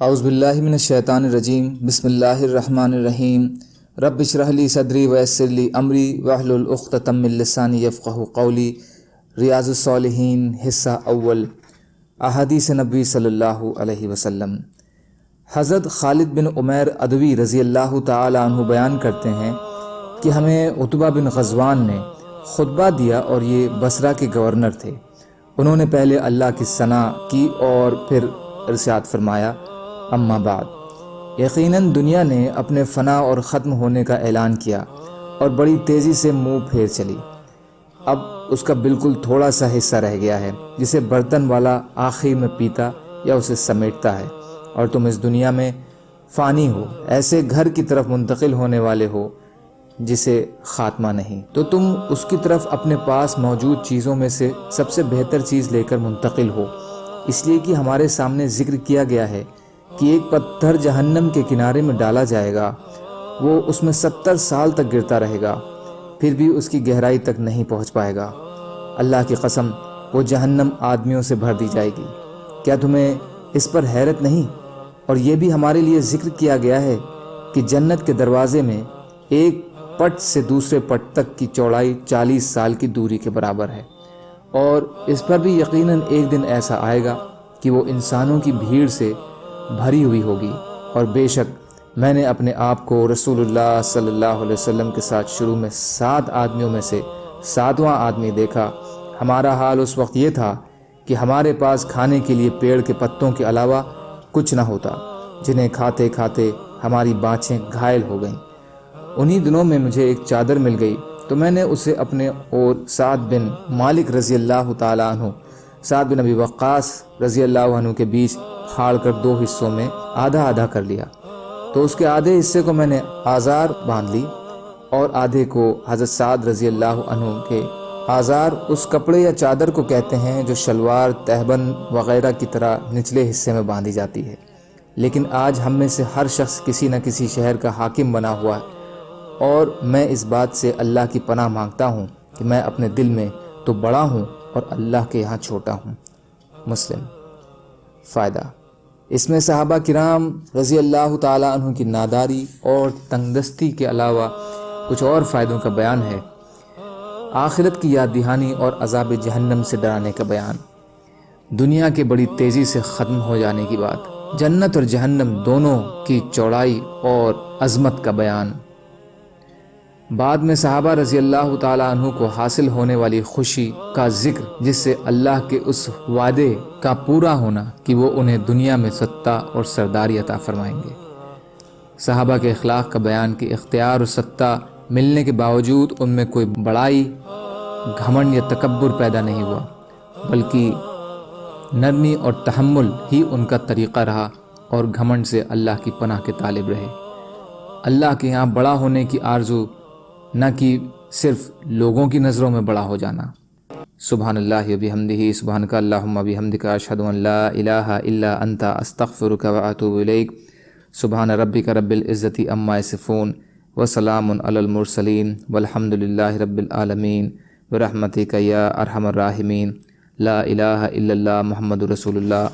اعوذ باللہ من الشیطان الرجیم، بسم اللہ الرحمن الرحیم۔ رب اشرح لی صدری ویسر لی امری واحلل عقدۃ من لسانی یفقہوا قولی۔ ریاض الصالحین حصہ اول، احادیث نبوی صلی اللہ علیہ وسلم۔ حضرت خالد بن عمیر عدوی رضی اللہ تعالی عنہ بیان کرتے ہیں کہ ہمیں عتبہ بن غزوان نے خطبہ دیا اور یہ بصرہ کے گورنر تھے۔ انہوں نے پہلے اللہ کی ثنا کی اور پھر ارشاد فرمایا، اما بعد، یقیناً دنیا نے اپنے فنا اور ختم ہونے کا اعلان کیا اور بڑی تیزی سے منہ پھیر چلی۔ اب اس کا بالکل تھوڑا سا حصہ رہ گیا ہے جسے برتن والا آخر میں پیتا یا اسے سمیٹتا ہے، اور تم اس دنیا میں فانی ہو، ایسے گھر کی طرف منتقل ہونے والے ہو جسے خاتمہ نہیں، تو تم اس کی طرف اپنے پاس موجود چیزوں میں سے سب سے بہتر چیز لے کر منتقل ہو، اس لیے کہ ہمارے سامنے ذکر کیا گیا ہے کہ ایک پتھر جہنم کے کنارے میں ڈالا جائے گا، وہ اس میں 70 سال تک گرتا رہے گا، پھر بھی اس کی گہرائی تک نہیں پہنچ پائے گا۔ اللہ کی قسم، وہ جہنم آدمیوں سے بھر دی جائے گی۔ کیا تمہیں اس پر حیرت نہیں؟ اور یہ بھی ہمارے لیے ذکر کیا گیا ہے کہ جنت کے دروازے میں ایک پٹ سے دوسرے پٹ تک کی چوڑائی 40 سال کی دوری کے برابر ہے، اور اس پر بھی یقیناً ایک دن ایسا آئے گا کہ وہ انسانوں کی بھیڑ سے بھری ہوئی ہوگی، اور بے شک میں نے اپنے آپ کو رسول اللہ صلی اللہ علیہ وسلم کے ساتھ شروع میں 7 آدمیوں میں سے 7واں آدمی دیکھا۔ ہمارا حال اس وقت یہ تھا کہ ہمارے پاس کھانے کے لیے پیڑ کے پتوں کے علاوہ کچھ نہ ہوتا، جنہیں کھاتے کھاتے ہماری بانچیں گھائل ہو گئیں۔ انہی دنوں میں مجھے ایک چادر مل گئی تو میں نے اسے اپنے اور سعد بن مالک رضی اللہ تعالیٰ عنہ، سعد بن ابی وقاص رضی اللہ عنہ کے بیچ پھاڑ کر 2 حصوں میں آدھا آدھا کر لیا۔ تو اس کے آدھے حصے کو میں نے آزار باندھ لی، اور آدھے کو حضرت سعد رضی اللہ عنہ کے۔ آزار اس کپڑے یا چادر کو کہتے ہیں جو شلوار، تہبند وغیرہ کی طرح نچلے حصے میں باندھی جاتی ہے، لیکن آج ہم میں سے ہر شخص کسی نہ کسی شہر کا حاکم بنا ہوا ہے، اور میں اس بات سے اللہ کی پناہ مانگتا ہوں کہ میں اپنے دل میں تو بڑا ہوں اور اللہ کے یہاں چھوٹا ہوں۔ مسلم۔ فائدہ، اس میں صحابہ کرام رضی اللہ تعالیٰ عنہ کی ناداری اور تنگ دستی کے علاوہ کچھ اور فائدوں کا بیان ہے۔ آخرت کی یاد دہانی اور عذاب جہنم سے ڈرانے کا بیان، دنیا کے بڑی تیزی سے ختم ہو جانے کی بات، جنت اور جہنم دونوں کی چوڑائی اور عظمت کا بیان، بعد میں صحابہ رضی اللہ تعالیٰ عنہ کو حاصل ہونے والی خوشی کا ذکر، جس سے اللہ کے اس وعدے کا پورا ہونا کہ وہ انہیں دنیا میں ستہ اور سرداری عطا فرمائیں گے، صحابہ کے اخلاق کا بیان کہ اختیار اور ستہ ملنے کے باوجود ان میں کوئی بڑائی، گھمنڈ یا تکبر پیدا نہیں ہوا، بلکہ نرمی اور تحمل ہی ان کا طریقہ رہا، اور گھمنڈ سے اللہ کی پناہ کے طالب رہے۔ اللہ کے ہاں بڑا ہونے کی آرزو، نہ کہ صرف لوگوں کی نظروں میں بڑا ہو جانا۔ سبحان اللہ و بحمدہ، سبحانک اللہم و بحمدک، اشہد ان لا الہ الا انت، استغفرک و اتوب الیک۔ سبحان ربک رب العزت عما یصفون، وسلام علی المرسلین، والحمد للہ رب العالمین، برحمتک یا ارحم الراحمین۔ لا الہ الا اللہ، محمد رسول اللہ۔